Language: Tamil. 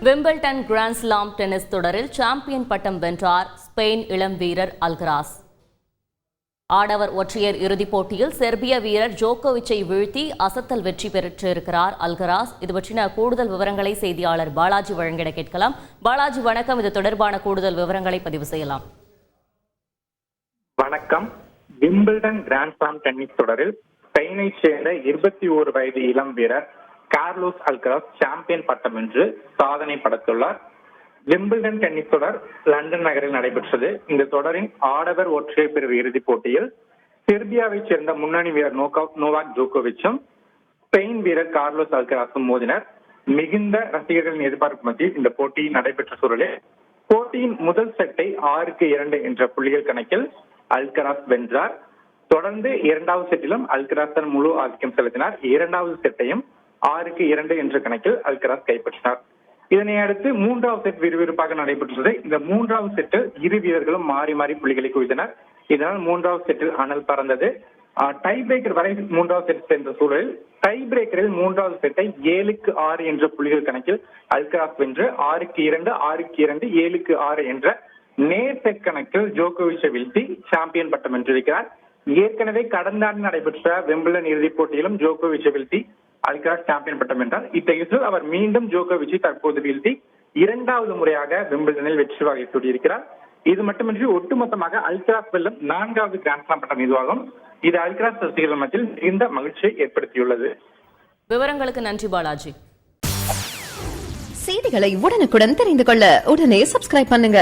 விம்பிள்டன் கிராண்ட் ஸ்லாம் டென்னிஸ் தொடரில் சாம்பியன் பட்டம் வென்றார் ஸ்பெயின் இளம் வீரர் அல்கராஸ். ஆடவர் ஒற்றையர் இறுதிப் போட்டியில் செர்பிய வீரர் ஜோகோவிச்சை வீழ்த்தி அசத்தல் வெற்றி பெற்றிருக்கிறார் அல்கராஸ். இது பற்றின கூடுதல் விவரங்களை செய்தியாளர் பாலாஜி வழங்கிட கேட்கலாம். பாலாஜி வணக்கம். இது தொடர்பான கூடுதல் விவரங்களை பதிவு செய்யலாம். வணக்கம். விம்பிள்டன் கிராண்ட் ஸ்லாம் டென்னிஸ் தொடரில் ஸ்பெயினை சேர்ந்த 21 வயது இளம் வீரர் கார்லோஸ் அல்கராஸ் சாம்பியன் பட்டம் வென்று சாதனை படைத்துள்ளார். விம்பிள்டன் டென்னிஸ் தொடர் லண்டன் நகரில் நடைபெற்றது. இந்த தொடரின் ஆடவர் ஒற்றையர் பிரிவு இறுதிப் போட்டியில் செர்பியாவை சேர்ந்த முன்னணி வீரர் நோவாக் ஜோகோவிச்சும் ஸ்பெயின் வீரர் கார்லோஸ் அல்கராஸும் மோதினர். மிகுந்த ரசிகர்களின் எதிர்பார்ப்பு மத்தியில் இந்த போட்டி நடைபெற்ற சூழலில் போட்டியின் முதல் செட்டை 6-2 என்ற புள்ளிகள் கணக்கில் அல்கராஸ் வென்றார். தொடர்ந்து இரண்டாவது செட்டிலும் அல்கராஸ் தன் முழு ஆதிக்கம் செலுத்தினார். இரண்டாவது செட்டையும் 6-2 என்ற கணக்கில் அல்கராஸ் கைப்பற்றினார். இதனை அடுத்து மூன்றாவது செட் விறுவிறுப்பாக நடைபெற்றது. இந்த மூன்றாவது செட்டில் இரு வீரர்களும் மாறி மாறி புள்ளிகளை குவித்தனர். இதனால் மூன்றாவது செட்டில் அனல் பறந்தது. டை பிரேக்கர் வரை மூன்றாவது செட் சென்ற சூழலில் டை பிரேக்கரில் மூன்றாவது செட்டை 7-6 என்ற புள்ளிகள் கணக்கில் அல்கராஸ் வென்று 6-2, 6-2, 7-6 என்ற நேர் செட் கணக்கில் ஜோகோவிச்சை வீழ்த்தி சாம்பியன் பட்டம் வென்றிருக்கிறார். ஏற்கனவே கடந்த ஆண்டு நடைபெற்ற விம்பிள்டன் இறுதிப் போட்டியிலும் ஜோகோவிச்சை வீழ்த்தி அல்கராஸ் சாம்பியன் பட்டம் வென்றார். இத்தகைய அவர் மீண்டும் ஜோகோவிச்சை தற்போது வீழ்த்தி இரண்டாவது முறையாக விம்பிள்டனில் வெற்றி வாகை சூடியிருக்கிறார். இது மட்டுமின்றி ஒட்டுமொத்தமாக அல்கராஸ் வெல்லும் 4வது கிராண்ட் ஸ்லாம் பட்டம் இதுவாகும். இது அல்கராஸ் ரசிகர்கள் மத்தியில் மிகுந்த மகிழ்ச்சியை ஏற்படுத்தியுள்ளது. விவரங்களுக்கு நன்றி பாலாஜி. செய்திகளை உடனுக்குடன் தெரிந்து கொள்ள உடனே சப்ஸ்கிரைப் பண்ணுங்க.